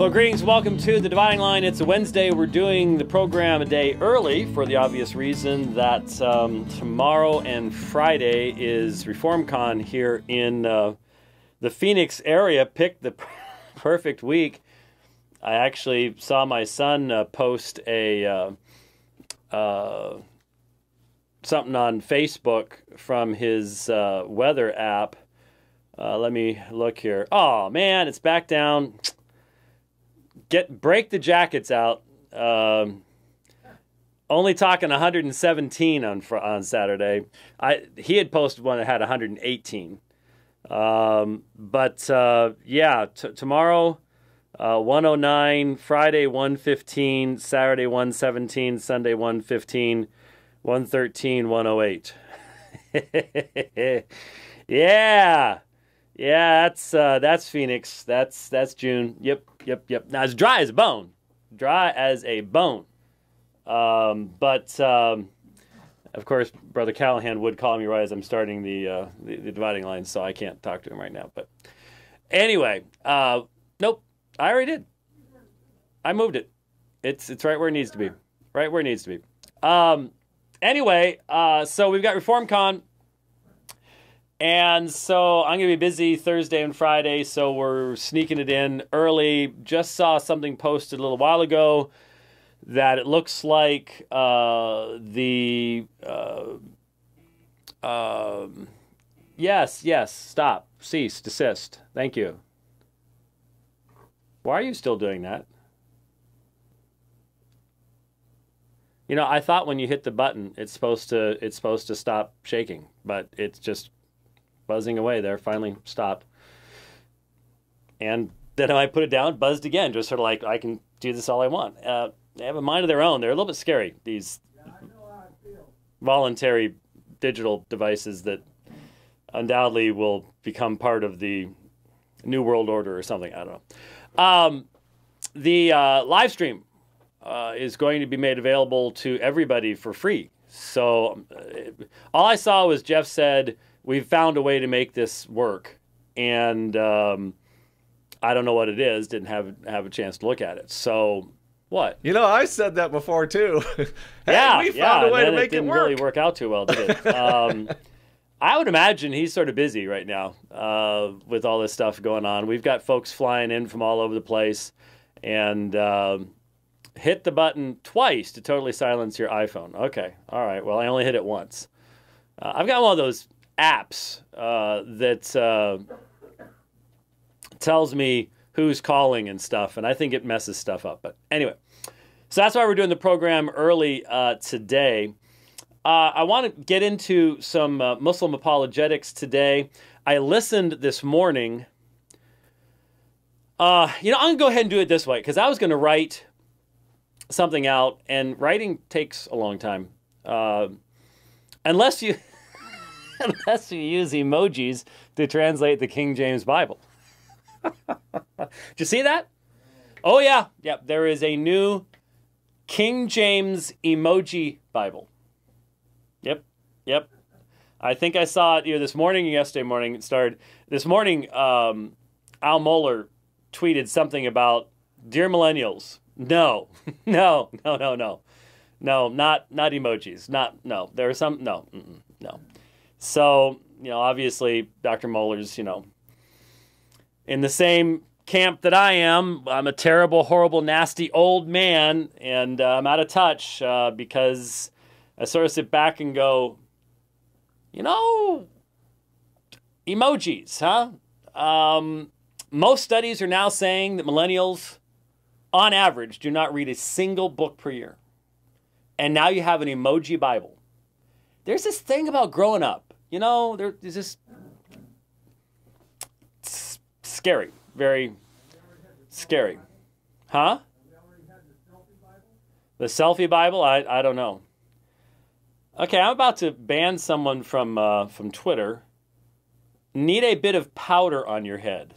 Well, greetings. Welcome to The Dividing Line. It's a Wednesday. We're doing the program a day early for the obvious reason that tomorrow and Friday is ReformCon here in the Phoenix area. Picked the perfect week. I actually saw my son post a something on Facebook from his weather app. Let me look here. Oh, man, it's back down. Break the jackets out. Only talking 117 on Saturday. He had posted one that had 118. Yeah, tomorrow 109, Friday 115, Saturday 117, Sunday 115, 113, 108. Yeah. Yeah, that's Phoenix. That's June. Yep. Now it's dry as a bone. Dry as a bone. Of course, Brother Callahan would call me right as I'm starting the dividing line, so I can't talk to him right now. But anyway, nope, I already did. I moved it. It's right where it needs to be. Right where it needs to be. Anyway, so we've got ReformCon. And so I'm going to be busy Thursday and Friday, so we're sneaking it in early. Just saw something posted a little while ago that it looks like yes, stop, cease, desist. Thank you. Why are you still doing that? You know, I thought when you hit the button, it's supposed to stop shaking, but it's just buzzing away there, finally stopped. And then I put it down, buzzed again, just sort of like, I can do this all I want. They have a mind of their own. They're a little bit scary, these voluntary digital devices that undoubtedly will become part of the New World Order or something. I don't know. The live stream is going to be made available to everybody for free. So all I saw was Jeff said, we've found a way to make this work, and I don't know what it is. Didn't have a chance to look at it. So what? You know, I said that before too. Hey, yeah, we found a way to make it didn't work. Really work out too well, did it? I would imagine he's sort of busy right now with all this stuff going on. We've got folks flying in from all over the place, and hit the button twice to totally silence your iPhone. Okay, all right. Well, I only hit it once. I've got one of those apps that tells me who's calling and stuff, and I think it messes stuff up. But anyway, so that's why we're doing the program early today. I want to get into some Muslim apologetics today. I listened this morning. I'm going to go ahead and do it this way, because I was going to write something out, and writing takes a long time. Unless you use emojis to translate the King James Bible. Did you see that? Oh, yeah. Yep. There is a new King James emoji Bible. Yep. I think I saw it either this morning or yesterday morning. It started this morning. Al Mohler tweeted something about, dear millennials. No, not emojis. No. There are some, no. So, obviously, Dr. Mohler's, in the same camp that I am. I'm a terrible, horrible, nasty old man, and I'm out of touch because I sort of sit back and go, emojis, huh? Most studies are now saying that millennials, on average, do not read a single book per year. And now you have an emoji Bible. There's this thing about growing up. There's this scary, very scary. Huh? The selfie Bible? I don't know. Okay, I'm about to ban someone from Twitter. Need a bit of powder on your head.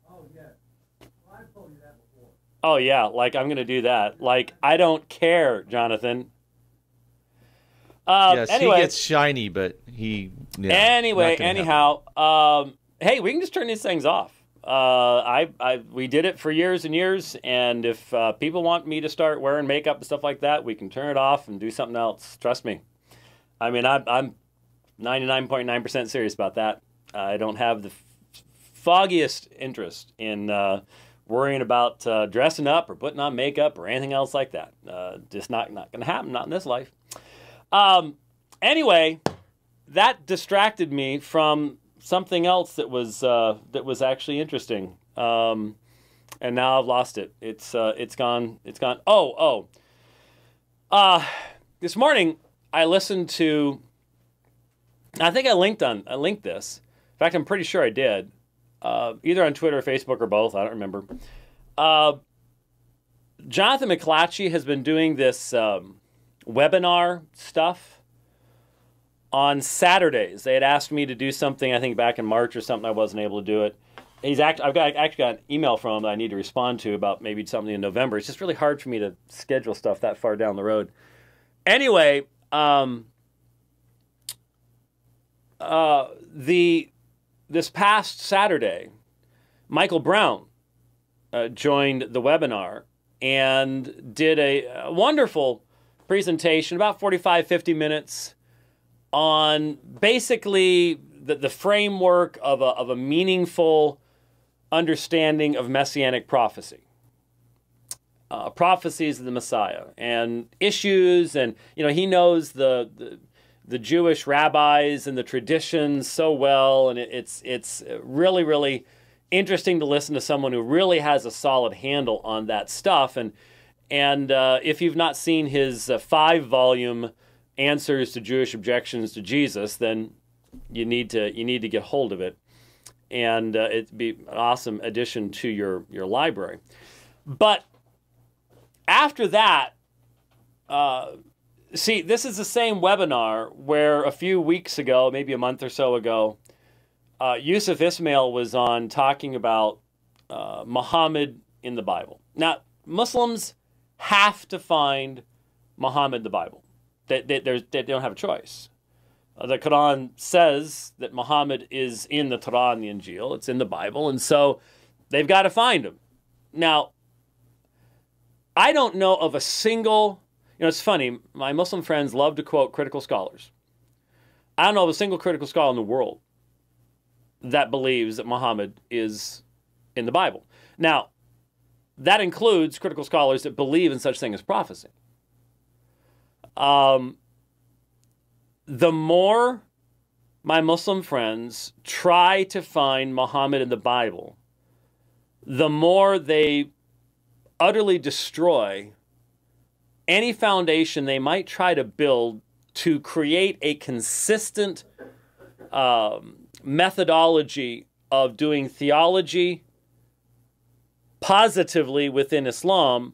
Oh, yeah. Well, I've told you that before. Oh, yeah, like I'm going to do that. Like, I don't care, Jonathan. Yes, anyway, he gets shiny, but he... Yeah, anyhow, hey, we can just turn these things off. We did it for years and years, and if people want me to start wearing makeup and stuff like that, we can turn it off and do something else. Trust me. I mean, I'm 99.9% serious about that. I don't have the foggiest interest in worrying about dressing up or putting on makeup or anything else like that. Just not going to happen, not in this life. Anyway, that distracted me from something else that was actually interesting, and now I've lost it. It's gone. This morning I listened to. I think I linked this. In fact, I'm pretty sure I did, either on Twitter or Facebook or both. I don't remember. Jonathan McClatchy has been doing this webinar stuff on Saturdays. They had asked me to do something, I think back in March or something. I wasn't able to do it. I've actually got an email from him that I need to respond to about maybe something in November. It's just really hard for me to schedule stuff that far down the road. Anyway, this past Saturday, Michael Brown joined the webinar and did a wonderful presentation, about 45, 50 minutes, on basically the framework of a meaningful understanding of Messianic prophecy. Prophecies of the Messiah and issues, and he knows the Jewish rabbis and the traditions so well, and it's really, really interesting to listen to someone who really has a solid handle on that stuff. And if you've not seen his 5-volume Answers to Jewish Objections to Jesus, then you need to get hold of it, and it'd be an awesome addition to your library. But after that, see, this is the same webinar where a few weeks ago, maybe a month or so ago, Yusuf Ismail was on talking about Muhammad in the Bible. Now, Muslims have to find Muhammad in the Bible. They don't have a choice. The Quran says that Muhammad is in the Torah and the Injil. It's in the Bible, and so they've got to find him. Now, I don't know of a single... it's funny, my Muslim friends love to quote critical scholars. I don't know of a single critical scholar in the world that believes that Muhammad is in the Bible. Now, that includes critical scholars that believe in such thing as prophecy. The more my Muslim friends try to find Muhammad in the Bible, the more they utterly destroy any foundation they might try to build to create a consistent methodology of doing theology positively within Islam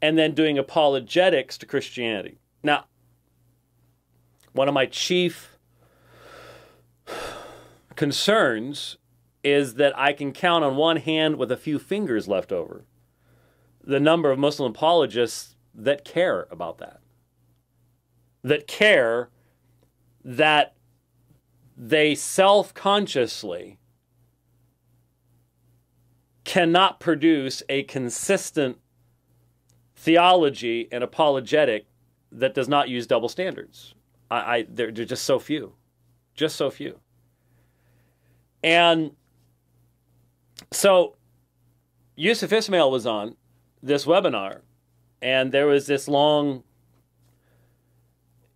and then doing apologetics to Christianity. Now, one of my chief concerns is that I can count on one hand with a few fingers left over the number of Muslim apologists that care about that. That care that they self-consciously cannot produce a consistent theology and apologetic that does not use double standards. They're just so few. Just so few. And so Yusuf Ismail was on this webinar, and there was this long...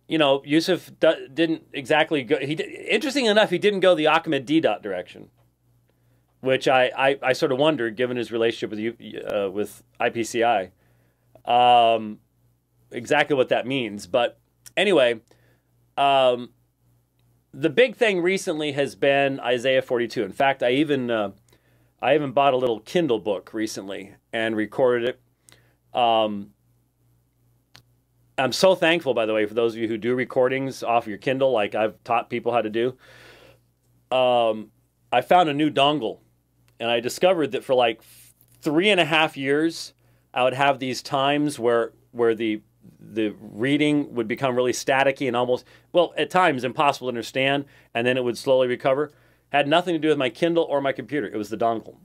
Yusuf didn't exactly go... Interesting enough, he didn't go the Ahmed Deedat direction, which I sort of wondered, given his relationship with IPCI, exactly what that means. But anyway, the big thing recently has been Isaiah 42. In fact, I even bought a little Kindle book recently and recorded it. I'm so thankful, by the way, for those of you who do recordings off your Kindle, like I've taught people how to do. I found a new dongle, and I discovered that for like 3.5 years, I would have these times where the reading would become really staticky and almost, well, at times impossible to understand, and then it would slowly recover. Had nothing to do with my Kindle or my computer. It was the dongle.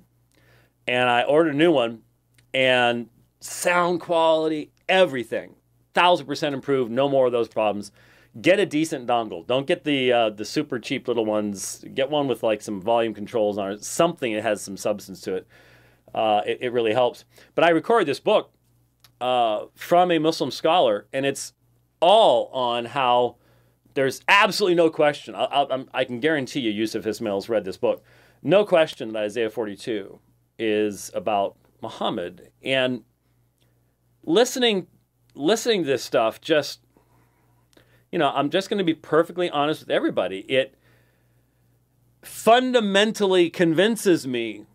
and I ordered a new one, and sound quality, everything, 1,000% improved. No more of those problems. Get a decent dongle. Don't get the super cheap little ones. Get one with like some volume controls on it, something that has some substance to it. It really helps. But I recorded this book from a Muslim scholar, and it's all on how there's absolutely no question. I can guarantee you Yusuf Ismail's read this book. No question that Isaiah 42 is about Muhammad. And listening to this stuff, just, I'm just going to be perfectly honest with everybody. It fundamentally convinces me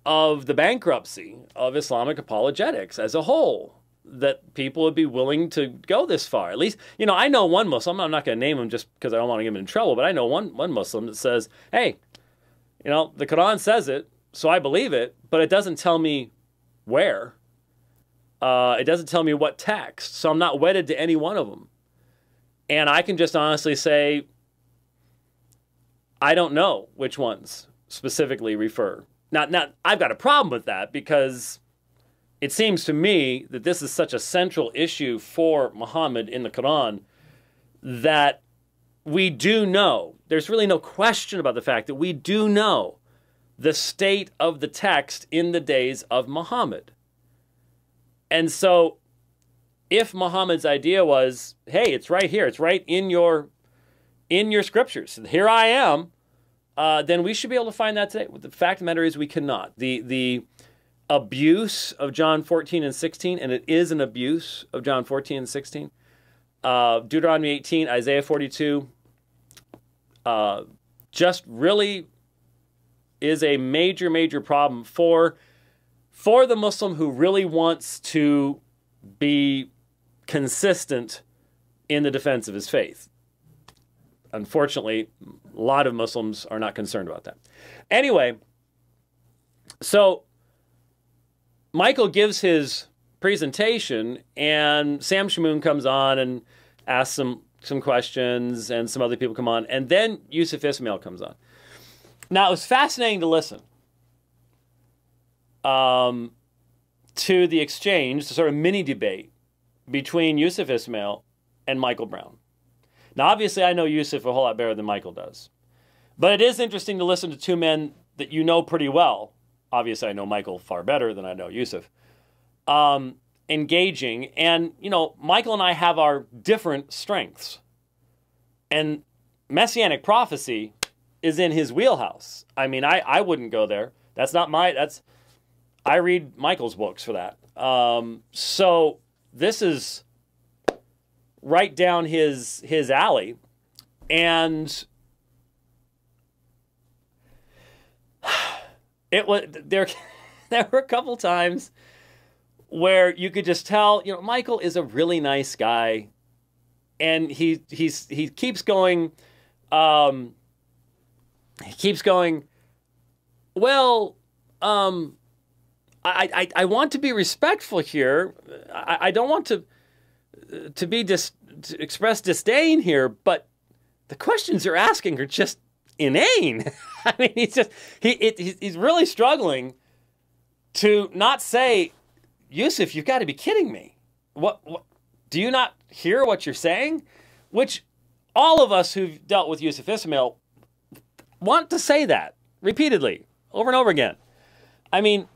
of the bankruptcy of Islamic apologetics as a whole, that people would be willing to go this far. At least, I know one Muslim, I'm not going to name him just because I don't want to get him in trouble, but I know one Muslim that says, hey, the Quran says it, so I believe it, but it doesn't tell me where. It doesn't tell me what text, so I'm not wedded to any one of them. And I can just honestly say, I don't know which ones specifically refer. Now, I've got a problem with that, because it seems to me that this is such a central issue for Muhammad in the Quran that we do know, there's really no question about the fact that we do know the state of the text in the days of Muhammad. And so if Muhammad's idea was, hey, it's right here, it's right in your scriptures, here I am, then we should be able to find that today. The fact of the matter is we cannot. The abuse of John 14 and 16, and it is an abuse of John 14 and 16, Deuteronomy 18, Isaiah 42, just really is a major, major problem for the Muslim who really wants to be consistent in the defense of his faith. Unfortunately, a lot of Muslims are not concerned about that. Anyway, so Michael gives his presentation, and Sam Shamoun comes on and asks some questions, and some other people come on, and then Yusuf Ismail comes on. Now, it was fascinating to listen to the exchange, the sort of mini debate between Yusuf Ismail and Michael Brown. Now, obviously, I know Yusuf a whole lot better than Michael does. But it is interesting to listen to two men that you know pretty well. Obviously, I know Michael far better than I know Yusuf. Engaging. And, Michael and I have our different strengths. And Messianic prophecy is in his wheelhouse. I mean, I wouldn't go there. That's not I read Michael's books for that. So this is right down his alley. And it was there were a couple times where you could just tell, Michael is a really nice guy, and he keeps going well, I want to be respectful here. I don't want to express disdain here, but the questions you're asking are just inane. I mean, he's really struggling to not say, Yusuf, you've got to be kidding me. What do you not hear what you're saying? Which all of us who've dealt with Yusuf Ismail want to say that repeatedly, over and over again. I mean,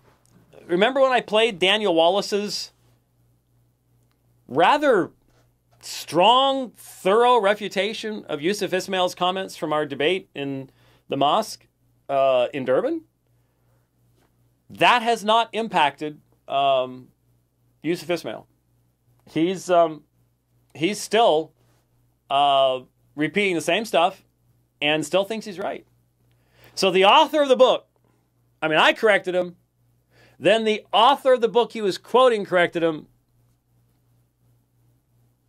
remember when I played Daniel Wallace's rather strong, thorough refutation of Yusuf Ismail's comments from our debate in the mosque in Durban? That has not impacted Yusuf Ismail. He's still repeating the same stuff and still thinks he's right. So the author of the book, I corrected him. Then the author of the book he was quoting corrected him.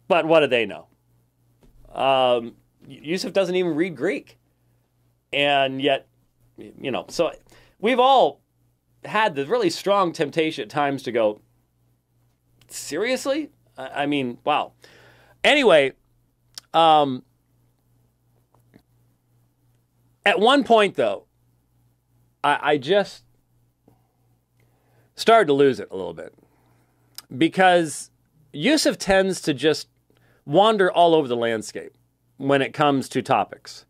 But what do they know? Yusuf doesn't even read Greek. And yet, so we've all had the really strong temptation at times to go, seriously? I mean, wow. Anyway, at one point, though, I just started to lose it a little bit. Because Yusuf tends to just wander all over the landscape when it comes to topics.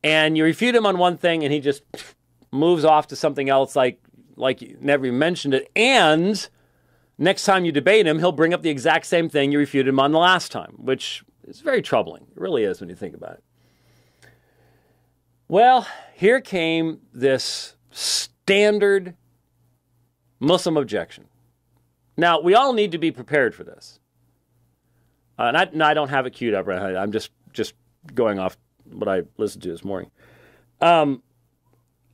And you refute him on one thing and he just moves off to something else like you never even mentioned it. And next time you debate him, he'll bring up the exact same thing you refuted him on the last time, which is very troubling. It really is when you think about it. Well, here came this standard Muslim objection. Now, we all need to be prepared for this. And I don't have it queued up right now. I'm just going off what I listened to this morning. All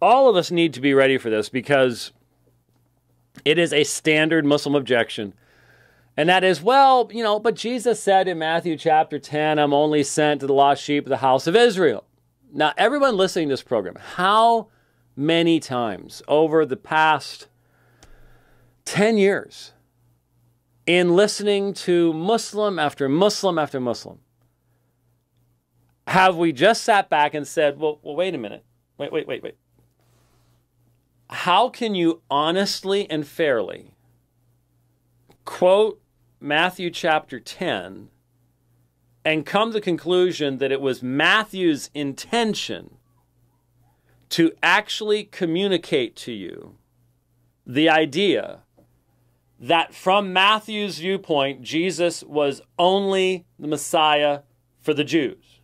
of us need to be ready for this because it is a standard Muslim objection. And that is, well, you know, but Jesus said in Matthew chapter 10, I'm only sent to the lost sheep of the house of Israel. Now, everyone listening to this program, how many times over the past 10 years in listening to Muslim after Muslim after Muslim, have we just sat back and said, well, wait a minute. Wait. How can you honestly and fairly quote Matthew chapter 10 and come to the conclusion that it was Matthew's intention to actually communicate to you the idea that from Matthew's viewpoint, Jesus was only the Messiah for the Jews?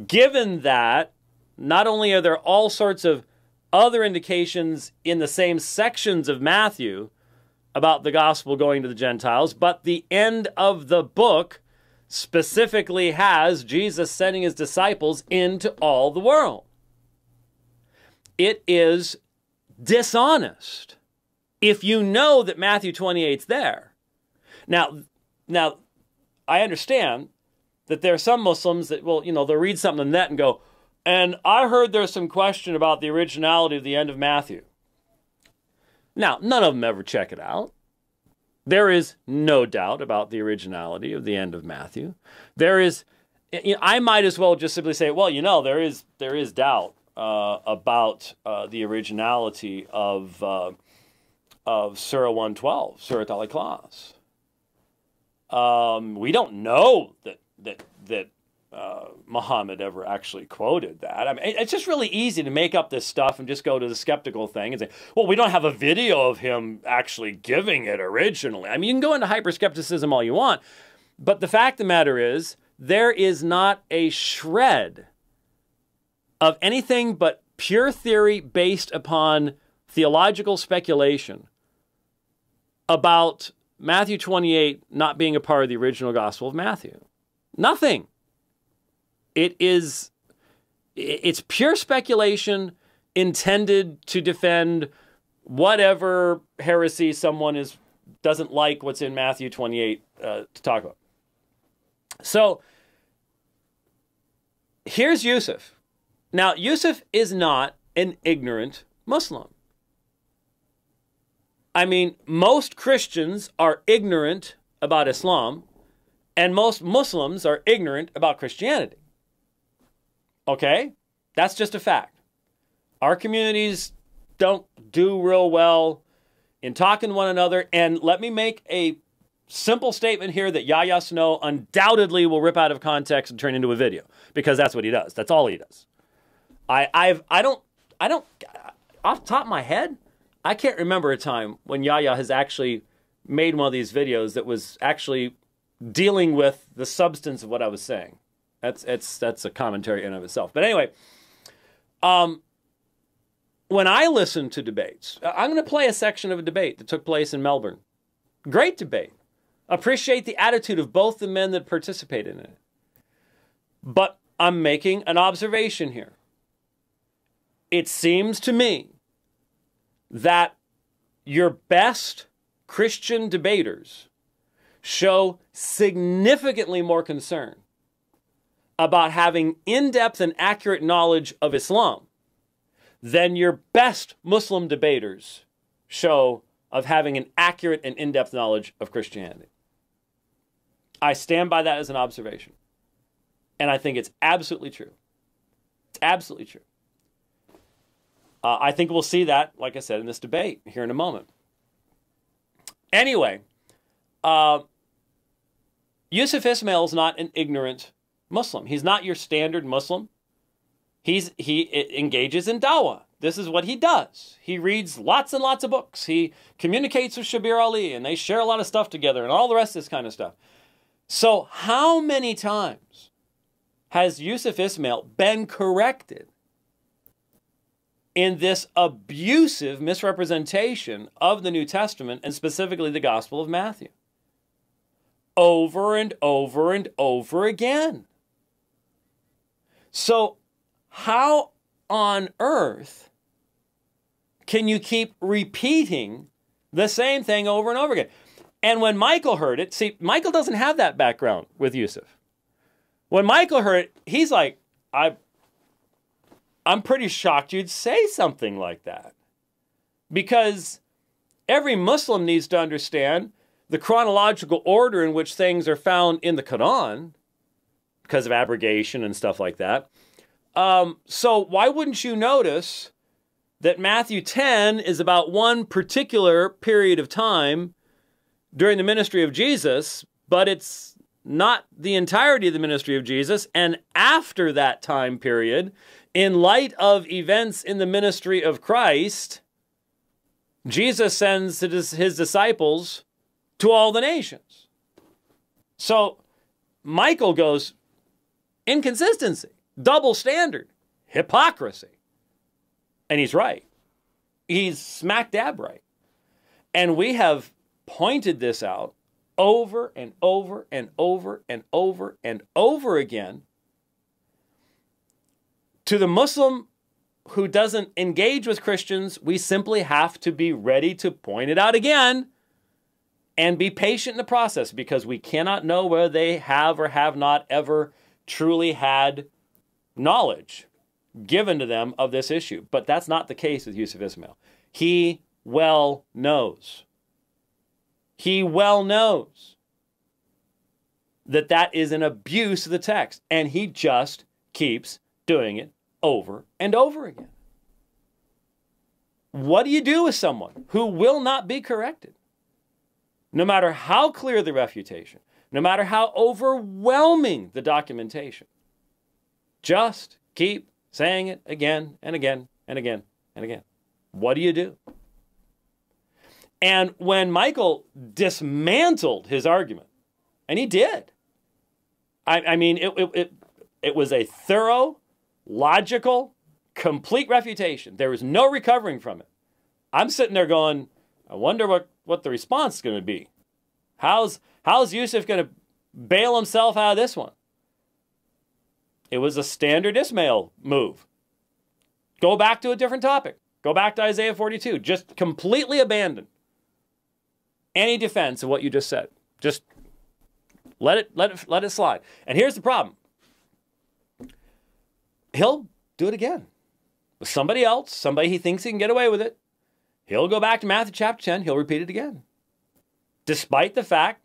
Given that, not only are there all sorts of other indications in the same sections of Matthew about the gospel going to the Gentiles, but the end of the book specifically has Jesus sending his disciples into all the world. It is dishonest if you know that Matthew 28's there. Now, I understand that there are some Muslims that will, they'll read something on the net and go, and I heard there's some question about the originality of the end of Matthew. Now, none of them ever check it out. There is no doubt about the originality of the end of Matthew. There is, I might as well just simply say, well, there is doubt about the originality of Surah 112, Surah Al-Ikhlas. We don't know that Muhammad ever actually quoted that. I mean, it's just really easy to make up this stuff and just go to the skeptical thing and say, well, we don't have a video of him actually giving it originally. I mean, you can go into hyper-skepticism all you want, but the fact of the matter is, there is not a shred of anything but pure theory based upon theological speculation about Matthew 28 not being a part of the original Gospel of Matthew. Nothing. It's pure speculation intended to defend whatever heresy someone doesn't like what's in Matthew 28 to talk about. So here's Yusuf. Now, Yusuf is not an ignorant Muslim. I mean, most Christians are ignorant about Islam, and most Muslims are ignorant about Christianity. Okay? That's just a fact. Our communities don't do real well in talking to one another, and let me make a simple statement here that Yahya Snow undoubtedly will rip out of context and turn into a video, because that's what he does. That's all he does. I don't, off the top of my head, I can't remember a time when Yahya has actually made one of these videos that was actually dealing with the substance of what I was saying. That's a commentary in and of itself. But anyway, when I listen to debates, I'm going to play a section of a debate that took place in Melbourne. Great debate. Appreciate the attitude of both the men that participated in it. But I'm making an observation here. It seems to me that your best Christian debaters show significantly more concern about having in-depth and accurate knowledge of Islam than your best Muslim debaters show of having an accurate and in-depth knowledge of Christianity. I stand by that as an observation. And I think it's absolutely true. It's absolutely true. I think we'll see that, like I said, in this debate here in a moment. Anyway, Yusuf Ismail is not an ignorant Muslim. He's not your standard Muslim. He engages in dawah. This is what he does. He reads lots and lots of books. He communicates with Shabir Ali, and they share a lot of stuff together and all the rest of this kind of stuff. So how many times has Yusuf Ismail been corrected in this abusive misrepresentation of the New Testament, and specifically the Gospel of Matthew? Over and over and over again. So how on earth can you keep repeating the same thing over and over again? And when Michael heard it, see, Michael doesn't have that background with Yusuf. When Michael heard it, he's like, I'm pretty shocked you'd say something like that. Because every Muslim needs to understand the chronological order in which things are found in the Quran, because of abrogation and stuff like that. So why wouldn't you notice that Matthew 10 is about one particular period of time during the ministry of Jesus, but it's not the entirety of the ministry of Jesus. And after that time period, in light of events in the ministry of Christ, Jesus sends his disciples to all the nations. So Michael goes, inconsistency, double standard, hypocrisy. And he's right. He's smack dab right. And we have pointed this out over and over and over and over and over again to the Muslim who doesn't engage with Christians. We simply have to be ready to point it out again and be patient in the process, because we cannot know whether they have or have not ever truly had knowledge given to them of this issue. But that's not the case with Yusuf Ismail. He well knows. He well knows that that is an abuse of the text, and he just keeps doing it over and over again. What do you do with someone who will not be corrected? No matter how clear the refutation, no matter how overwhelming the documentation, just keep saying it again and again and again and again. What do you do? And when Michael dismantled his argument, and he did, I mean, it was a thorough, logical, complete refutation. There was no recovering from it. I'm sitting there going, I wonder what the response is going to be. How's Yusuf going to bail himself out of this one? It was a standard Ismail move. Go back to a different topic. Go back to Isaiah 42. Just completely abandon any defense of what you just said. Just let it slide. And here's the problem. He'll do it again with somebody else, somebody he thinks he can get away with it. He'll go back to Matthew chapter 10. He'll repeat it again, despite the fact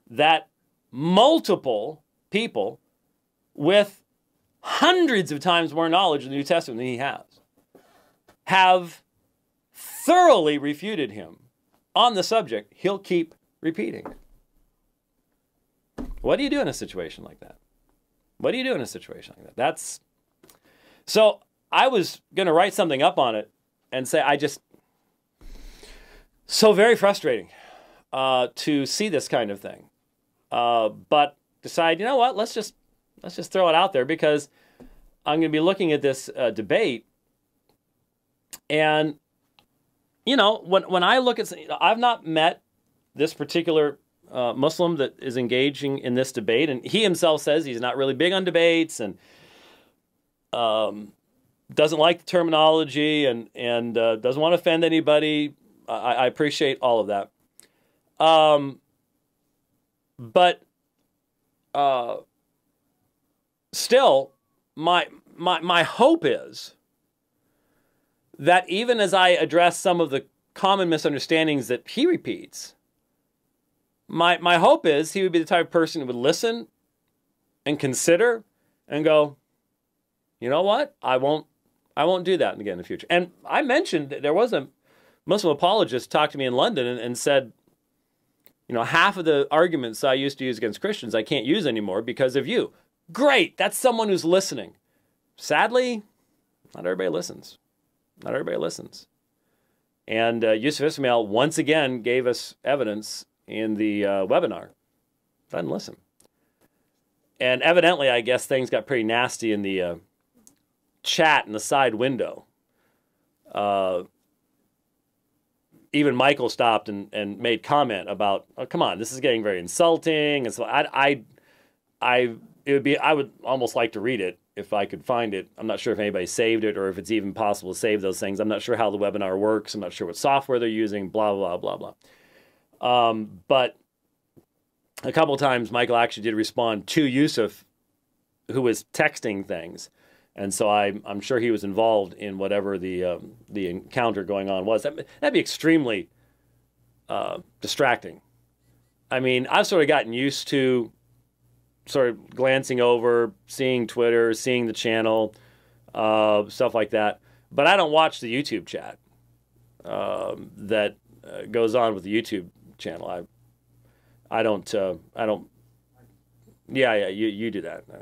that multiple people with hundreds of times more knowledge of the New Testament than he have thoroughly refuted him on the subject. He'll keep repeating. What do you do in a situation like that? What do you do in a situation like that? So I was going to write something up on it and say, so very frustrating to see this kind of thing. But decide, you know what, let's just throw it out there, because I'm going to be looking at this debate. And, you know, when I look at, I've not met this particular Muslim that is engaging in this debate, and he himself says he's not really big on debates and doesn't like the terminology and doesn't want to offend anybody. I appreciate all of that. But still, my hope is that even as I address some of the common misunderstandings that he repeats, my hope is he would be the type of person who would listen and consider and go, you know what? I won't I won't do that again in the future. And I mentioned that there was a Muslim apologist talked to me in London and said, you know, half of the arguments I used to use against Christians I can't use anymore because of you. Great, that's someone who's listening. Sadly, not everybody listens. Not everybody listens. And Yusuf Ismail once again gave us evidence in the webinar. Doesn't listen. And evidently, I guess things got pretty nasty in the chat in the side window. Even Michael stopped and made comment about, oh, come on, this is getting very insulting. And so I would almost like to read it if I could find it. I'm not sure if anybody saved it or if it's even possible to save those things. I'm not sure how the webinar works. I'm not sure what software they're using, blah, blah, blah, blah. But a couple of times, Michael actually did respond to Yusuf, who was texting things. And so I'm sure he was involved in whatever the encounter going on was. That'd be extremely distracting. I mean, I've sort of gotten used to sort of glancing over, seeing Twitter, seeing the channel, stuff like that. But I don't watch the YouTube chat that goes on with the YouTube channel. I don't. Yeah, you do that. I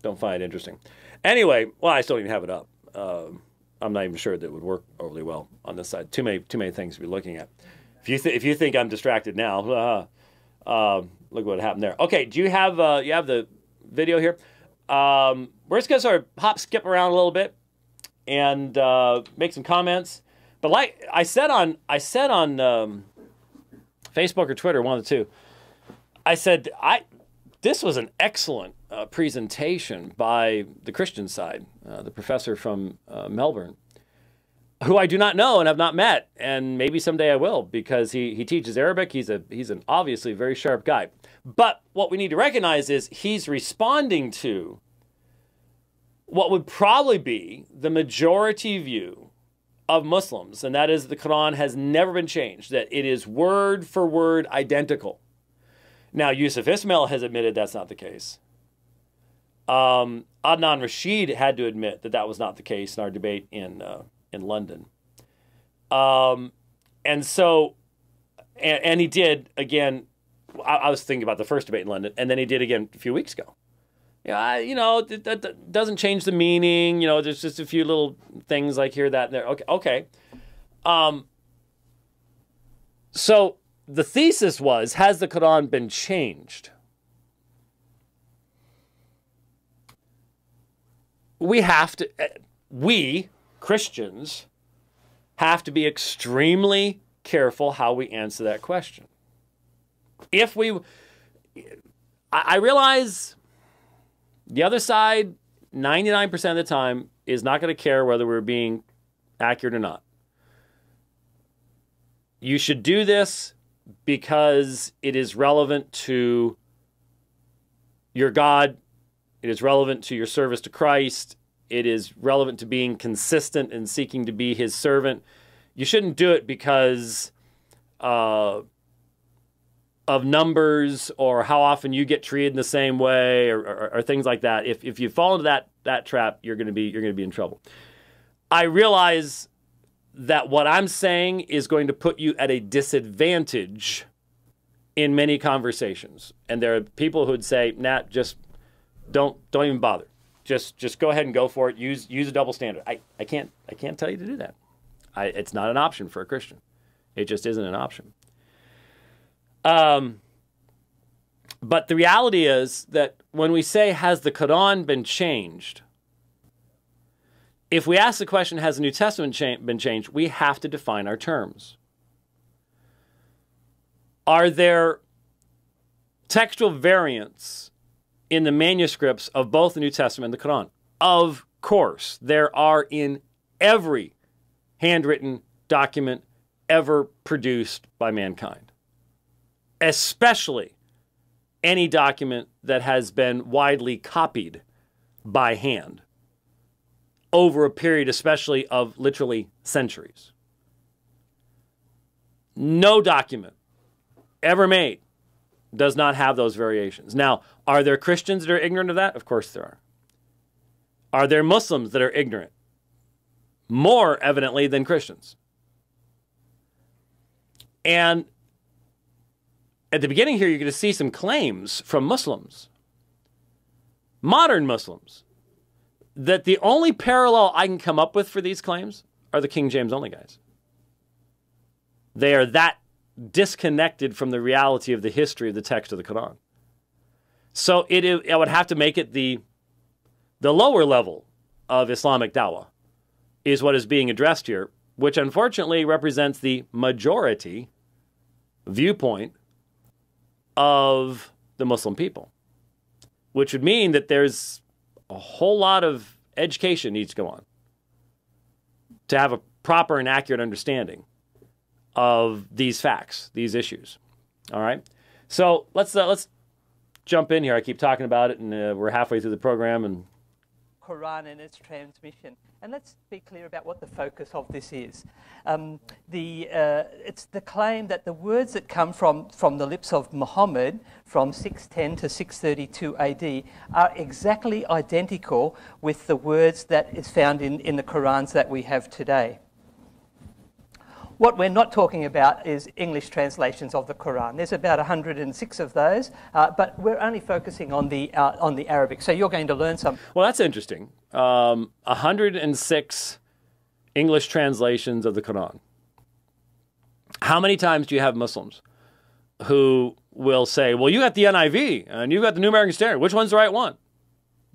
don't find it interesting. Anyway, well, I still don't even have it up. I'm not even sure that it would work overly well on this side. Too many things to be looking at. If you think I'm distracted now, look what happened there. Okay, do you have the video here? We're just gonna sort of skip around a little bit and make some comments. But like I said on Facebook or Twitter, one of the two, I said this was an excellent presentation by the Christian side, the professor from Melbourne, who I do not know and have not met, and maybe someday I will, because he teaches Arabic. He's an obviously very sharp guy. But what we need to recognize is he's responding to what would probably be the majority view of Muslims, and that is the Quran has never been changed, that it is word for word identical. Now, Yusuf Ismail has admitted that's not the case. Adnan Rashid had to admit that that was not the case in our debate in London. And so, and he did again, I was thinking about the first debate in London, and then he did again a few weeks ago. Yeah, that doesn't change the meaning. There's just a few little things like here, that, and there. Okay. So the thesis was, has the Quran been changed? We Christians have to be extremely careful how we answer that question. I realize the other side, 99% of the time, is not going to care whether we're being accurate or not. You should do this because it is relevant to your God. It is relevant to your service to Christ. It is relevant to being consistent and seeking to be his servant. You shouldn't do it because of numbers or how often you get treated in the same way or things like that. If you fall into that trap, you're going to be in trouble. I realize that what I'm saying is going to put you at a disadvantage in many conversations. And there are people who would say, Nat, just don't even bother. Just go ahead and go for it. Use a double standard. I can't tell you to do that. It's not an option for a Christian. It just isn't an option. But the reality is that when we say, has the Quran been changed? If we ask the question, has the New Testament been changed? We have to define our terms. Are there textual variants in the manuscripts of both the New Testament and the Quran? Of course, there are in every handwritten document ever produced by mankind, especially any document that has been widely copied by hand over a period, especially of literally centuries. No document ever made does not have those variations. Now, are there Christians that are ignorant of that? Of course there are. Are there Muslims that are ignorant? more evidently than Christians. And at the beginning here, you're going to see some claims from Muslims, modern Muslims, that the only parallel I can come up with for these claims are the King James only guys. They are that disconnected from the reality of the history of the text of the Quran. So I would have to make it the lower level of Islamic dawah is what is being addressed here, which unfortunately represents the majority viewpoint of the Muslim people, which would mean that there's a whole lot of education needs to go on to have a proper and accurate understanding of these facts, these issues. All right, so let's jump in here. I keep talking about it, and we're halfway through the program. And Quran and its transmission. And let's be clear about what the focus of this is. It's the claim that the words that come from the lips of Muhammad from 610 to 632 AD are exactly identical with the words that is found in the Qurans that we have today. What we're not talking about is English translations of the Quran. There's about 106 of those, but we're only focusing on the Arabic. So you're going to learn some. Well, that's interesting. 106 English translations of the Quran. How many times do you have Muslims who will say, well, you got the NIV and you got the New American Standard. Which one's the right one?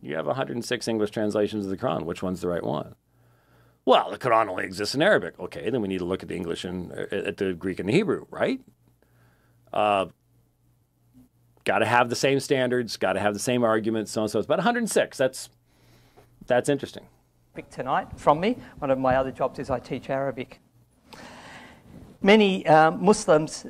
You have 106 English translations of the Quran. Which one's the right one? Well, the Quran only exists in Arabic. Okay, then we need to look at the English and at the Greek and the Hebrew, right? Got to have the same standards, got to have the same arguments, so on and so forth. It's about 106. That's interesting. Tonight from me. One of my other jobs is I teach Arabic. Many Muslims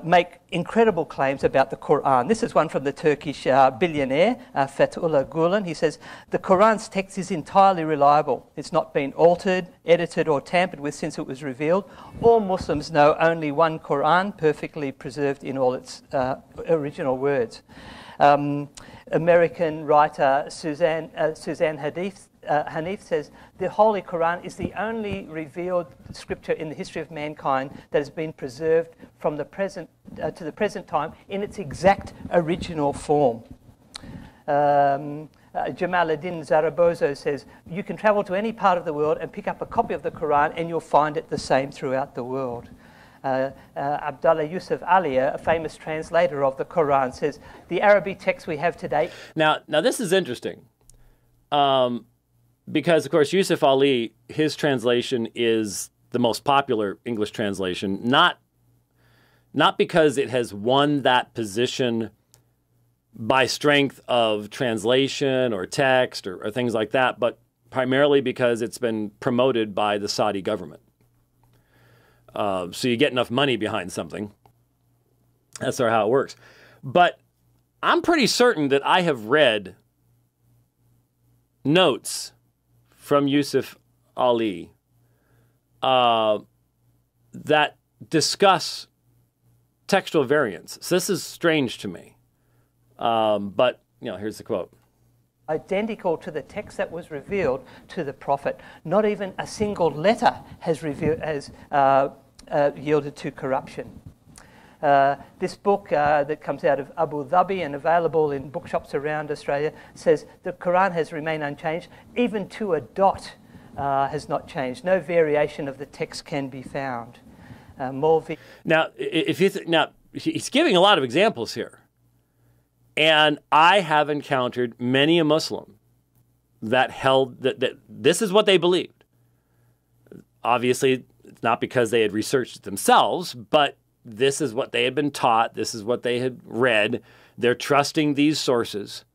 make incredible claims about the Quran. This is one from the Turkish billionaire, Fethullah Gulen. He says, the Quran's text is entirely reliable. It's not been altered, edited or tampered with since it was revealed. All Muslims know only one Quran, perfectly preserved in all its original words. American writer Suzanne Hanif says, the Holy Quran is the only revealed scripture in the history of mankind that has been preserved from the present to the present time in its exact original form. Jamaluddin Zarabozo says, you can travel to any part of the world and pick up a copy of the Quran and you'll find it the same throughout the world. Abdullah Yusuf Ali, a famous translator of the Quran, says, the Arabic text we have today... Now this is interesting. Because, of course, Yusuf Ali, his translation is the most popular English translation, not because it has won that position by strength of translation or text or things like that, but primarily because it's been promoted by the Saudi government. So you get enough money behind something. That's sort of how it works. But I'm pretty certain that I have read notes from Yusuf Ali that discuss textual variants. So this is strange to me. But, here's the quote. Identical to the text that was revealed to the Prophet. Not even a single letter has yielded to corruption. This book that comes out of Abu Dhabi and available in bookshops around Australia says the Quran has remained unchanged. Even to a dot has not changed. No variation of the text can be found. Now, he's giving a lot of examples here. And I have encountered many a Muslim that held that this is what they believed. Obviously, it's not because they had researched it themselves, but this is what they had been taught. This is what they had read. They're trusting these sources.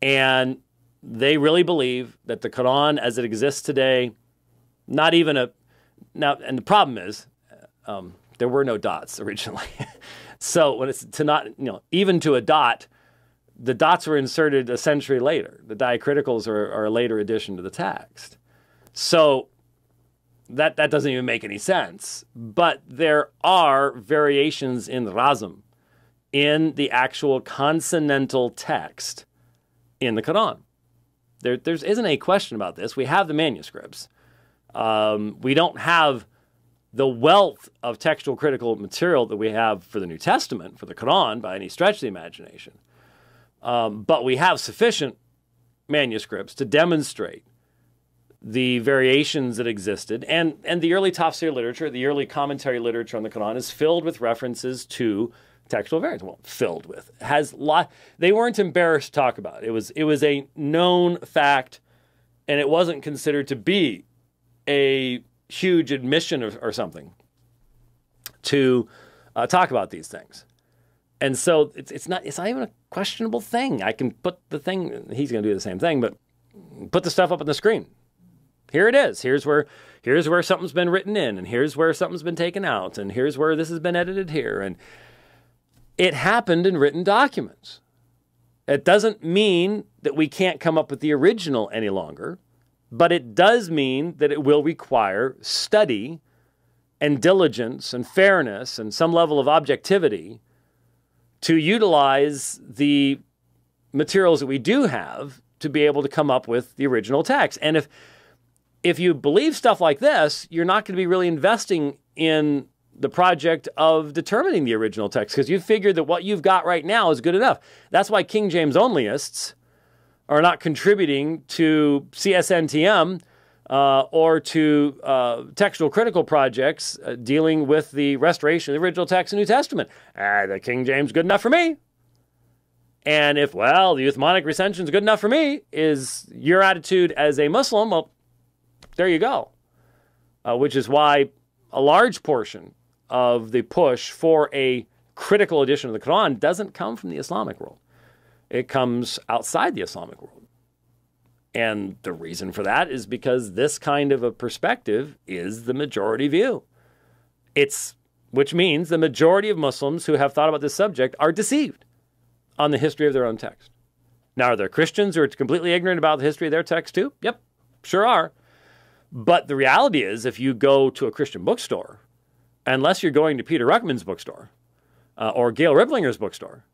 And they really believe that the Quran as it exists today, not even a... Now, and the problem is, there were no dots originally. So when it's to not, even to a dot, the dots were inserted a century later. The diacriticals are a later addition to the text. So that doesn't even make any sense. But there are variations in razm, in the actual consonantal text in the Quran. There isn't a question about this. We have the manuscripts. We don't have the wealth of textual critical material that we have for the New Testament, for the Quran, by any stretch of the imagination. But we have sufficient manuscripts to demonstrate the variations that existed. And the early tafsir literature, the early commentary literature on the Quran is filled with references to textual variants. Well, filled with. They weren't embarrassed to talk about it. It was a known fact, and it wasn't considered to be a huge admission or something to talk about these things. And so it's not even a questionable thing. I can put the thing, he's going to do the same thing, but put the stuff up on the screen. Here it is. Here's where something's been written in, and here's where something's been taken out, and here's where this has been edited here. And it happened in written documents. It doesn't mean that we can't come up with the original any longer, but it does mean that it will require study and diligence and fairness and some level of objectivity to utilize the materials that we do have to be able to come up with the original text. And if you believe stuff like this, you're not going to be really investing in the project of determining the original text, because you figure that what you've got right now is good enough. That's why King James onlyists are not contributing to CSNTM or to textual critical projects dealing with the restoration of the original text in the New Testament. The King James good enough for me. And if, well, the Uthmanic recension is good enough for me, is your attitude as a Muslim, well, there you go. Which is why a large portion of the push for a critical edition of the Quran doesn't come from the Islamic world. It comes outside the Islamic world. And the reason for that is because this kind of a perspective is the majority view. Which means the majority of Muslims who have thought about this subject are deceived on the history of their own text. Now, are there Christians who are completely ignorant about the history of their text too? Yep, sure are. But the reality is, if you go to a Christian bookstore, unless you're going to Peter Ruckman's bookstore or Gail Riblinger's bookstore,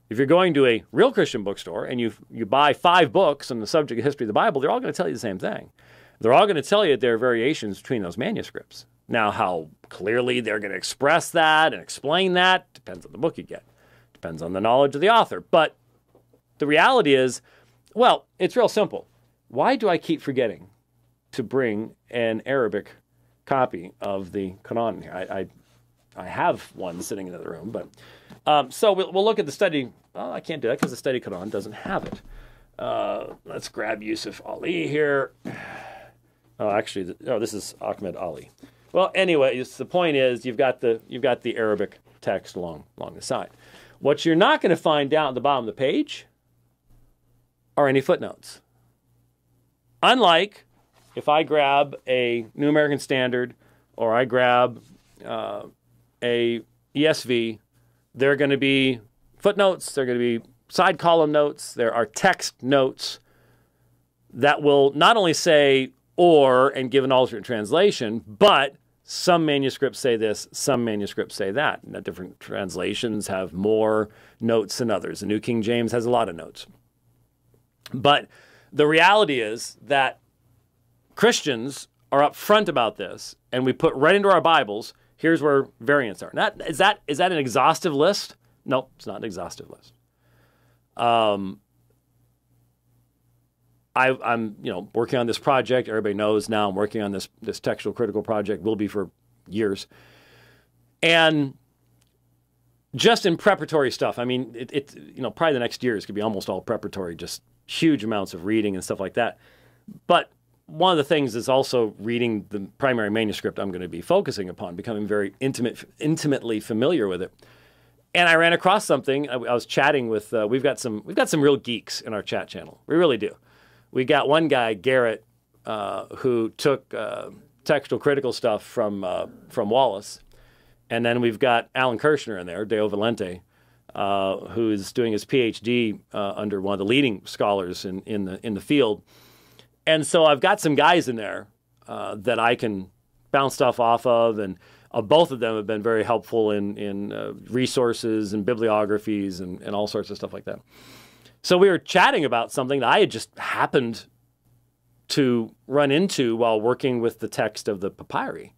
if you're going to a real Christian bookstore and you buy 5 books on the subject of history of the Bible, they're all going to tell you the same thing. They're all going to tell you there are variations between those manuscripts. Now, how clearly they're going to express that and explain that depends on the book you get. Depends on the knowledge of the author. But the reality is, well, it's real simple. Why do I keep forgetting to bring an Arabic copy of the Quran here? I have one sitting in the other room, but so we'll look at the study. Well, I can't do that because the study Quran doesn't have it. Let's grab Yusuf Ali here. Oh, actually, this is Ahmed Ali. Well, anyway, the point is you've got the Arabic text along the side. What you're not going to find down at the bottom of the page are any footnotes. Unlike if I grab a New American Standard or I grab a ESV, there are going to be footnotes, there are going to be side column notes, there are text notes that will not only say or and give an alternate translation, but some manuscripts say this, some manuscripts say that. And different translations have more notes than others. The New King James has a lot of notes. But the reality is that Christians are upfront about this, and we put right into our Bibles, here's where variants are. Is that an exhaustive list? No, it's not an exhaustive list. I'm working on this project. Everybody knows now I'm working on this textual critical project. Will be for years. And just in preparatory stuff, I mean, it's probably the next year is going to be almost all preparatory, just huge amounts of reading and stuff like that. But one of the things is also reading the primary manuscript I'm going to be focusing upon, becoming very intimately familiar with it. And I ran across something. I was chatting with. We've got some real geeks in our chat channel. We really do. We got one guy, Garrett, who took textual critical stuff from Wallace, and then we've got Alan Kirshner in there, Deo Valente, who's doing his PhD under one of the leading scholars in the field. And so I've got some guys in there that I can bounce stuff off of, and both of them have been very helpful in resources and bibliographies and all sorts of stuff like that. So we were chatting about something that I had just happened to run into while working with the text of the papyri.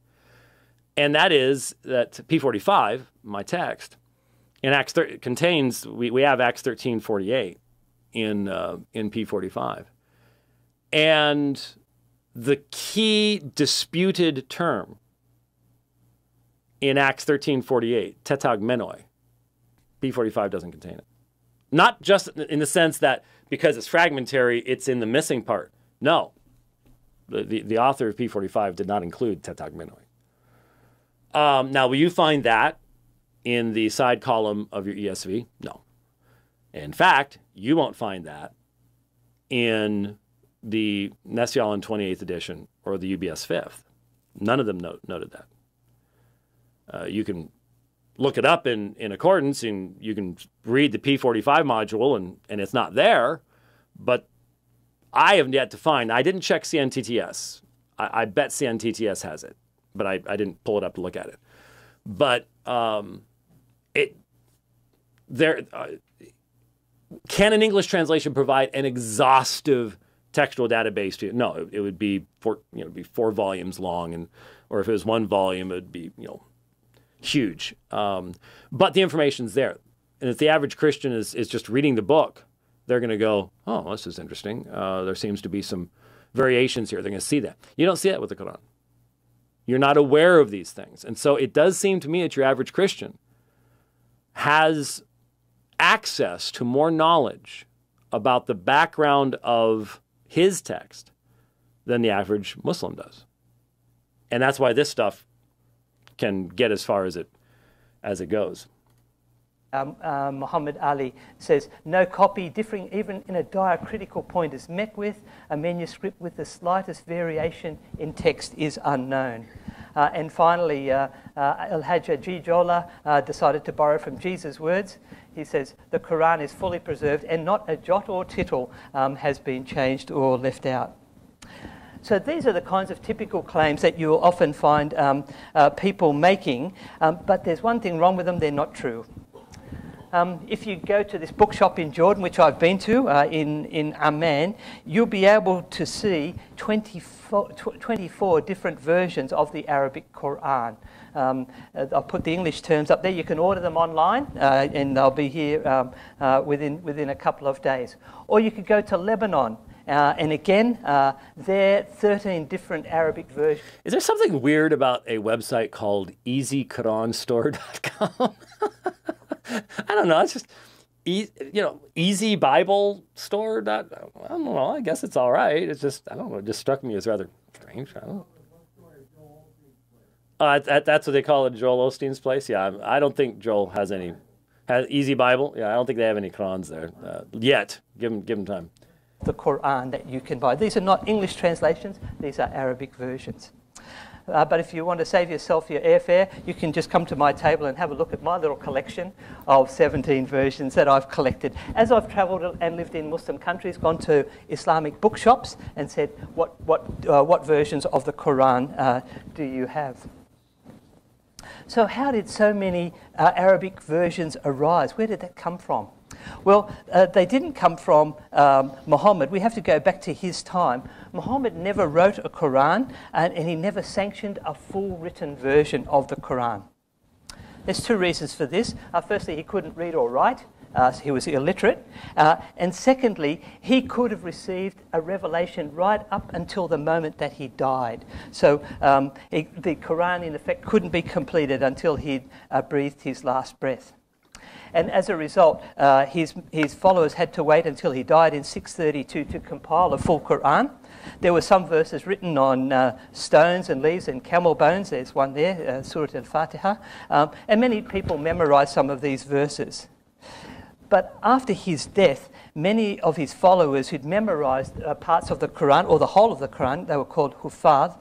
And that is that P45, my text, in Acts contains, we have Acts 13:48 in P45. And the key disputed term in Acts 13:48, tetagmenoi, P45 doesn't contain it. Not just in the sense that because it's fragmentary, it's in the missing part. No. The author of P45 did not include tetagmenoi. Now, will you find that in the side column of your ESV? No. In fact, you won't find that in the Nestle-Aland 28th edition or the UBS 5th. None of them noted that. You can look it up in accordance, and you can read the P45 module, and it's not there, but I have yet to find. I didn't check CNTTS. I bet CNTTS has it, but I didn't pull it up to look at it. But can an English translation provide an exhaustive textual database to you? No, it would be four volumes long, or if it was one volume, it would be huge. But the information's there, and if the average Christian is just reading the book, they're going to go, "Oh, this is interesting. There seems to be some variations here." They're going to see that. You don't see that with the Quran. You're not aware of these things, and so it does seem to me that your average Christian has access to more knowledge about the background of his text than the average Muslim does. And that's why this stuff can get as far as it goes. Muhammad Ali says, no copy differing even in a diacritical point is met with. A manuscript with the slightest variation in text is unknown. And finally, Al-Hajj G. Jola decided to borrow from Jesus' words. He says, the Quran is fully preserved and not a jot or tittle has been changed or left out. So these are the kinds of typical claims that you'll often find people making, but there's one thing wrong with them: they're not true. If you go to this bookshop in Jordan, which I've been to in Amman, you'll be able to see 24 different versions of the Arabic Quran. I'll put the English terms up there. You can order them online, and they'll be here within a couple of days. Or you could go to Lebanon. And again, there are 13 different Arabic versions. Is there something weird about a website called easyquranstore.com? I don't know. It's just, Easy Bible Store. I don't know. I guess it's all right. It's just, I don't know. It just struck me as rather strange. I don't know. That's what they call it, Joel Osteen's place. Yeah, I don't think Joel has Easy Bible. Yeah, I don't think they have any Qurans there yet. Give them time. The Quran that you can buy. These are not English translations. These are Arabic versions. But if you want to save yourself your airfare, you can just come to my table and have a look at my little collection of 17 versions that I've collected. As I've travelled and lived in Muslim countries, gone to Islamic bookshops and said, what versions of the Quran do you have? So how did so many Arabic versions arise? Where did that come from? Well, they didn't come from Muhammad. We have to go back to his time. Muhammad never wrote a Quran, and he never sanctioned a full written version of the Quran. There's two reasons for this. Firstly, he couldn't read or write. So he was illiterate. And secondly, he could have received a revelation right up until the moment that he died. So the Quran, in effect, couldn't be completed until he'd breathed his last breath. And as a result, his followers had to wait until he died in 632 to compile a full Quran. There were some verses written on stones and leaves and camel bones. There's one there, Surah Al-Fatiha. And many people memorized some of these verses. But after his death, many of his followers who'd memorized parts of the Quran, or the whole of the Quran, they were called Huffaz,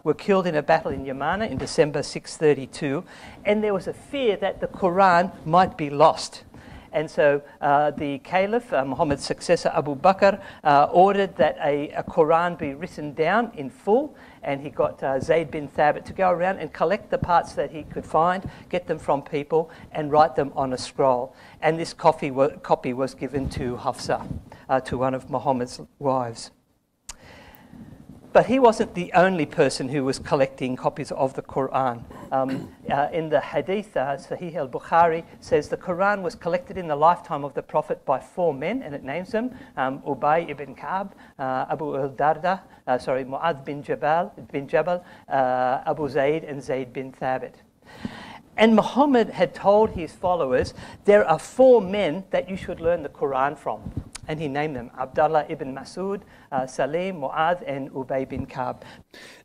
were killed in a battle in Yamana in December 632. And there was a fear that the Quran might be lost. And so the Caliph, Muhammad's successor Abu Bakr, ordered that a Quran be written down in full, and he got Zayd bin Thabit to go around and collect the parts that he could find, get them from people, and write them on a scroll. And this copy was given to Hafsa, to one of Muhammad's wives. But he wasn't the only person who was collecting copies of the Quran. In the Hadith, Sahih al-Bukhari says the Quran was collected in the lifetime of the Prophet by 4 men, and it names them: Ubay ibn Ka'b, Abu al-Darda, Mu'adh bin Jabal, Abu Zayd, and Zayd bin Thabit. And Muhammad had told his followers, there are 4 men that you should learn the Quran from. And he named them: Abdullah ibn Masud, Salim, Mu'adh, and Ubay bin Ka'b.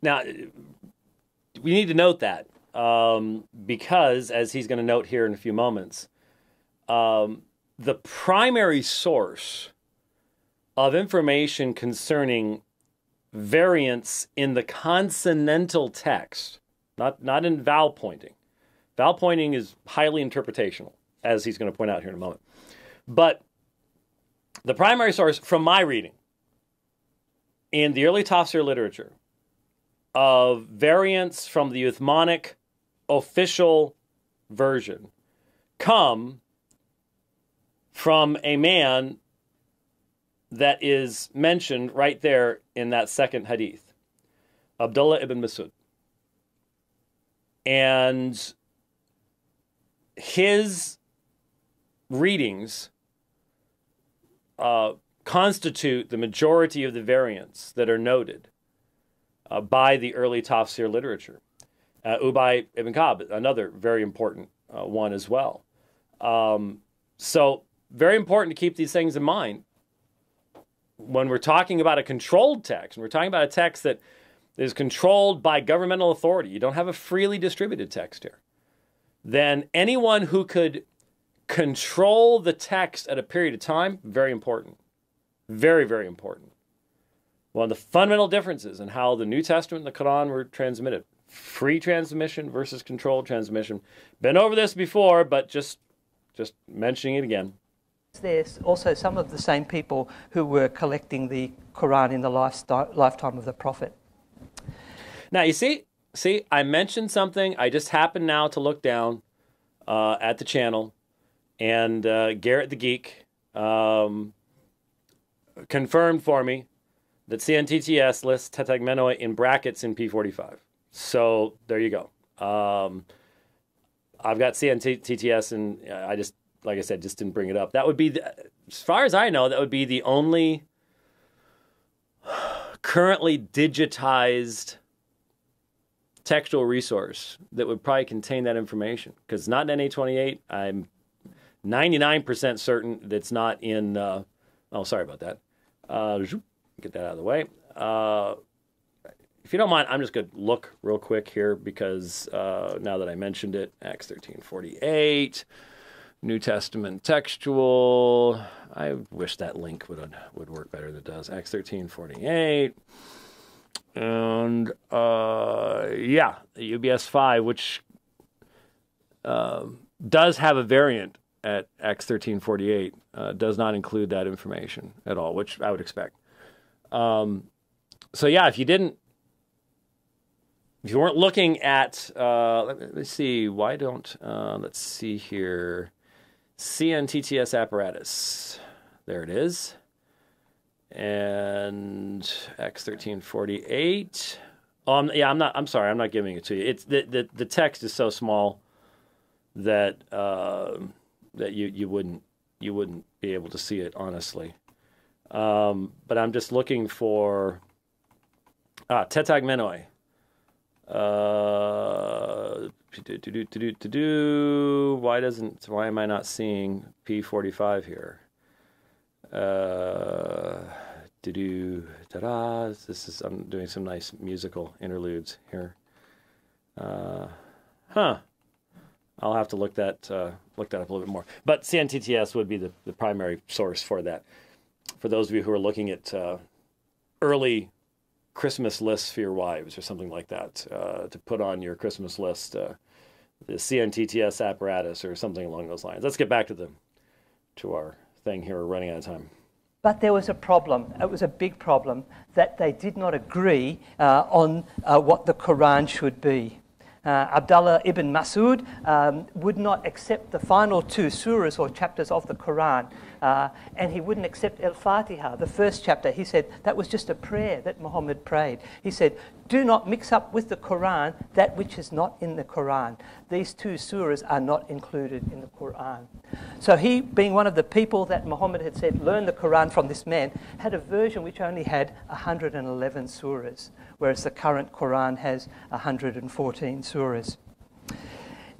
Now, we need to note that because, as he's going to note here in a few moments, the primary source of information concerning variants in the consonantal text, not in vowel pointing. Vowel pointing is highly interpretational, as he's going to point out here in a moment. But the primary source, from my reading, in the early Tafsir literature, of variants from the Uthmanic official version come from a man that is mentioned right there in that second hadith, Abdullah ibn Masud. And his readings constitute the majority of the variants that are noted by the early Tafsir literature. Ubay ibn Ka'b, another very important one as well. So very important to keep these things in mind when we're talking about a controlled text, and we're talking about a text that is controlled by governmental authority. You don't have a freely distributed text here. Then anyone who could control the text at a period of time, very important. Very, very important. One of the fundamental differences in how the New Testament and the Quran were transmitted. Free transmission versus controlled transmission. Been over this before, but just mentioning it again. There's also some of the same people who were collecting the Quran in the lifetime of the Prophet. Now, you see, I mentioned something. I just happened now to look down at the channel, and Garrett the Geek confirmed for me that CNTTS lists tetragmenoi in brackets in P45. So there you go. I've got CNTTS, and I just, like I said, just didn't bring it up. That would be, as far as I know, that would be the only currently digitized textual resource that would probably contain that information. Because it's not in NA28. I'm 99% certain that it's not in... oh, sorry about that. Get that out of the way. If you don't mind, I'm just going to look real quick here because now that I mentioned it, Acts 13:48, New Testament textual. I wish that link would work better than it does. Acts 13:48. And yeah, UBS 5, which does have a variant at Acts 13:48, does not include that information at all, which I would expect. So yeah, if you weren't looking at, let me see, why don't, let's see here, CNTTS apparatus, there it is, and Acts 13:48. Yeah, I'm sorry, I'm not giving it to you. It's the text is so small that that you wouldn't be able to see it honestly. But I'm just looking for tetragmenoi. Why am I not seeing P45 here? This is, I'm doing some nice musical interludes here. I'll have to look that up a little bit more. But CNTTS would be the primary source for that. For those of you who are looking at early Christmas lists for your wives or something like that, to put on your Christmas list, the CNTTS apparatus or something along those lines. Let's get back to our thing here. We're running out of time. But there was a problem. It was a big problem that they did not agree on what the Quran should be. Abdullah ibn Masud would not accept the final two surahs or chapters of the Quran, and he wouldn't accept Al-Fatiha, the first chapter. He said that was just a prayer that Muhammad prayed. He said, do not mix up with the Quran that which is not in the Quran. These two surahs are not included in the Quran. So he, being one of the people that Muhammad had said, learn the Quran from this man, had a version which only had 111 surahs, whereas the current Quran has 114 surahs.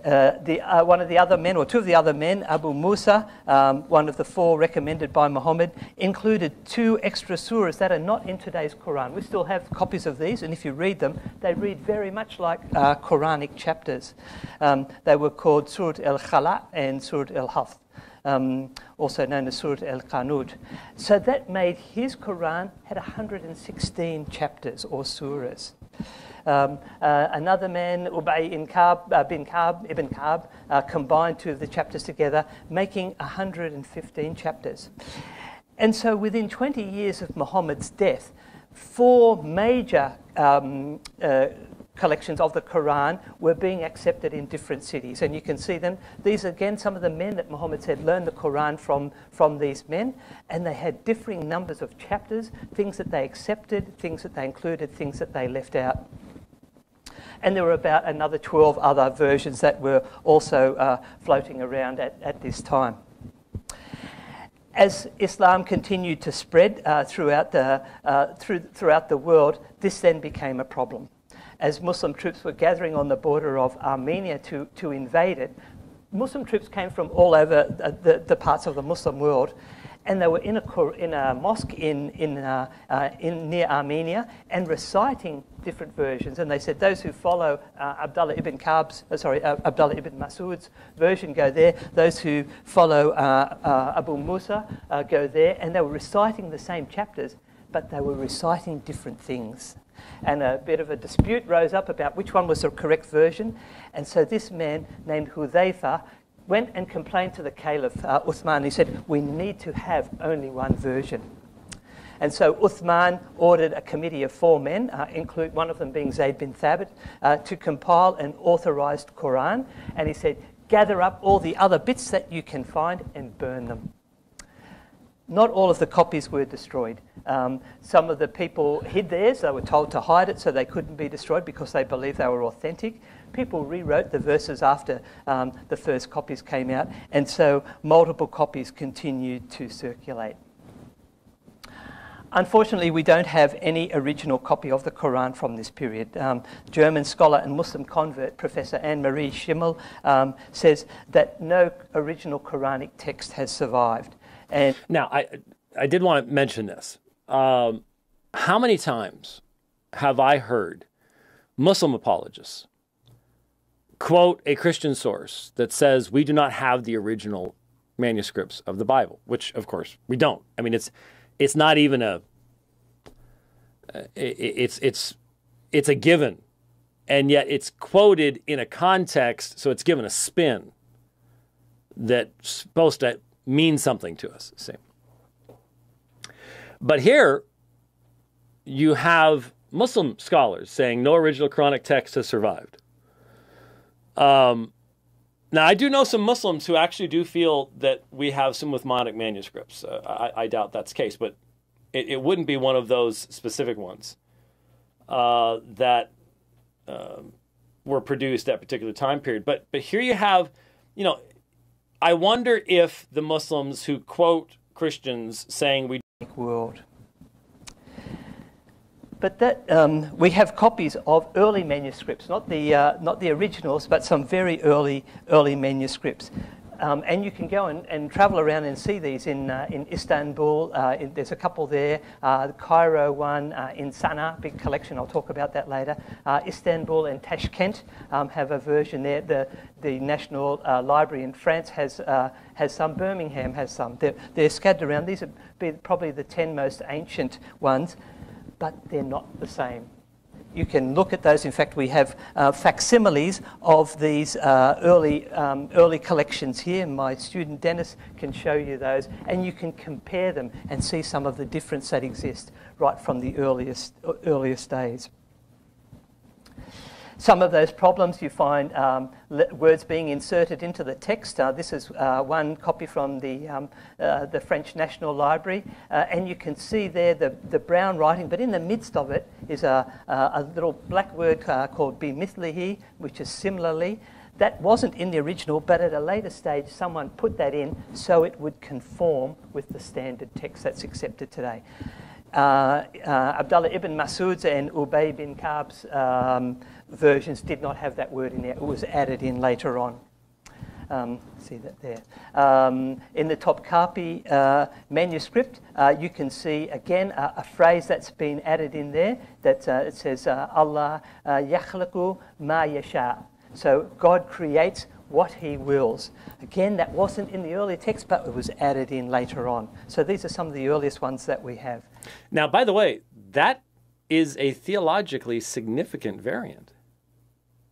One of the other men, or two of the other men, Abu Musa, one of the four recommended by Muhammad, included two extra surahs that are not in today's Quran. We still have copies of these, and if you read them, they read very much like Quranic chapters. They were called Surat al-Khala and Surat al-Hafth, also known as Surat al-Qanud. So that made his Quran had 116 chapters or surahs. Another man, Ubay ibn Ka'b, combined two of the chapters together, making 115 chapters. And so within 20 years of Muhammad's death, four major collections of the Quran were being accepted in different cities. And you can see them. These are, again, some of the men that Muhammad said learn the Quran from these men. And they had differing numbers of chapters, things that they accepted, things that they included, things that they left out. And there were about another 12 other versions that were also floating around at this time. As Islam continued to spread throughout the world, this then became a problem. As Muslim troops were gathering on the border of Armenia to invade it, Muslim troops came from all over the parts of the Muslim world, and they were in a mosque in near Armenia and reciting different versions. And they said those who follow Abdullah ibn Masud's version go there. Those who follow Abu Musa go there. And they were reciting the same chapters, but they were reciting different things. And a bit of a dispute rose up about which one was the correct version. And so this man named Hudhayfa went and complained to the Caliph Uthman. He said, we need to have only one version. And so Uthman ordered a committee of four men, include one of them being Zayd bin Thabit, to compile an authorized Quran. And he said, gather up all the other bits that you can find and burn them. Not all of the copies were destroyed. Some of the people hid theirs. They were told to hide it so they couldn't be destroyed because they believed they were authentic. People rewrote the verses after the first copies came out, and so multiple copies continued to circulate. Unfortunately, we don't have any original copy of the Quran from this period. German scholar and Muslim convert, Professor Anne-Marie Schimmel, says that no original Quranic text has survived. And now, I did want to mention this. How many times have I heard Muslim apologists quote a Christian source that says we do not have the original manuscripts of the Bible, which, of course, we don't. I mean, it's not even a it's a given, and yet it's quoted in a context, so it's given a spin that's supposed to mean something to us. See? But here you have Muslim scholars saying no original Quranic text has survived. Now, I do know some Muslims who actually do feel that we have some Uthmanic manuscripts. I doubt that's the case, but it wouldn't be one of those specific ones that were produced at a particular time period. But here you have, I wonder if the Muslims who quote Christians saying we world. But that we have copies of early manuscripts, not the originals, but some very early manuscripts. And you can go and travel around and see these in Istanbul. There's a couple there. The Cairo one, in Sana, big collection. I'll talk about that later. Istanbul and Tashkent have a version there. The National Library in France has some. Birmingham has some. They're scattered around. These are probably the 10 most ancient ones, but they're not the same. You can look at those. In fact, we have facsimiles of these early collections here. My student Dennis can show you those, and you can compare them and see some of the difference that exists right from the earliest days. Some of those problems you find words being inserted into the text. This is one copy from the French National Library, and you can see there the brown writing, but in the midst of it is a little black word called bimithlihi, which is similarly. That wasn't in the original, but at a later stage someone put that in so it would conform with the standard text that's accepted today. Abdullah ibn Mas'ud's and Ubay bin Ka'b's versions did not have that word in there. It was added in later on. See that there. In the Topkapi manuscript, you can see again a phrase that's been added in there that it says, Allah yakhluqu ma yasha. So God creates what he wills. Again, that wasn't in the early text, but it was added in later on. So these are some of the earliest ones that we have. Now, by the way, that is a theologically significant variant.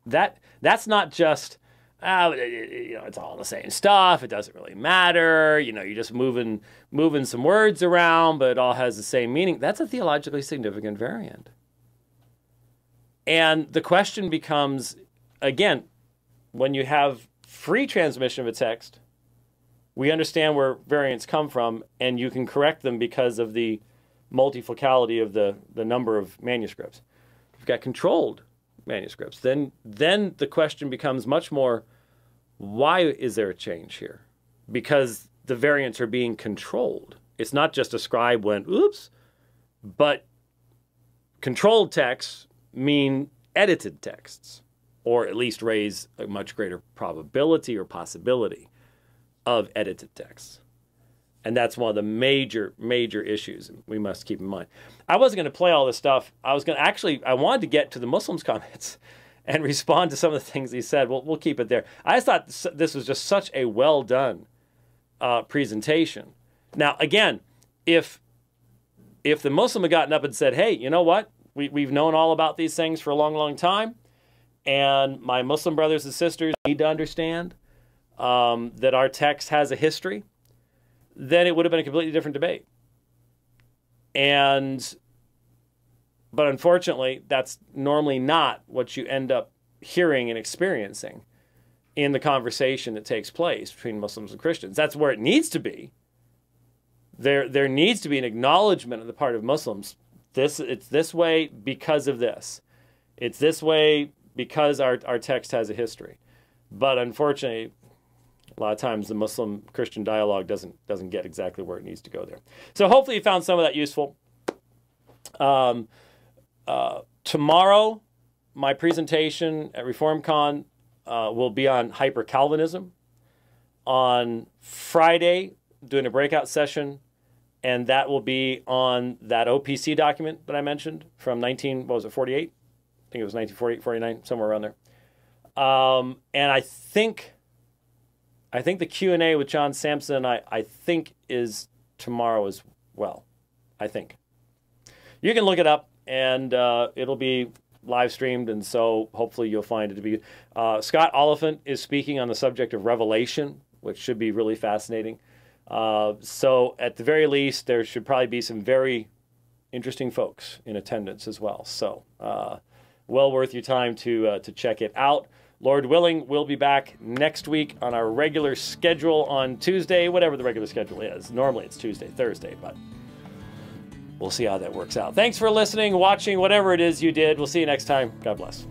That's not just, it's all the same stuff. It doesn't really matter. You're just moving some words around, but it all has the same meaning. That's a theologically significant variant. And the question becomes, again, when you have free transmission of a text, we understand where variants come from, and you can correct them because of the multifocality of the number of manuscripts. If you've got controlled manuscripts, then the question becomes much more, why is there a change here? Because the variants are being controlled. It's not just a scribe went, oops, but controlled texts mean edited texts, or at least raise a much greater probability or possibility of edited texts. And that's one of the major issues we must keep in mind. I wasn't going to play all this stuff. I wanted to get to the Muslims' comments and respond to some of the things he said. We'll keep it there. I just thought this was just such a well-done presentation. Now, again, if the Muslim had gotten up and said, hey, you know what? We've known all about these things for a long, long time, and my Muslim brothers and sisters need to understand that our text has a history, then it would have been a completely different debate. But unfortunately, that's normally not what you end up hearing and experiencing in the conversation that takes place between Muslims and Christians. That's where it needs to be. There needs to be an acknowledgement on the part of Muslims. It's this way because of this. It's this way because our text has a history. But unfortunately, a lot of times the Muslim-Christian dialogue doesn't get exactly where it needs to go there. So hopefully you found some of that useful. Tomorrow, my presentation at ReformCon will be on hyper-Calvinism. On Friday, doing a breakout session, and that will be on that OPC document that I mentioned from 48? I think it was 1948, 49, somewhere around there. And I think the Q&A with John Sampson, I think, is tomorrow as well. I think. You can look it up, and it'll be live streamed, and so hopefully you'll find it to be. Scott Oliphant is speaking on the subject of Revelation, which should be really fascinating. So at the very least, there should probably be some very interesting folks in attendance as well. So well worth your time to check it out. Lord willing, we'll be back next week on our regular schedule on Tuesday, whatever the regular schedule is. Normally it's Tuesday, Thursday, but we'll see how that works out. Thanks for listening, watching, whatever it is you did. We'll see you next time. God bless.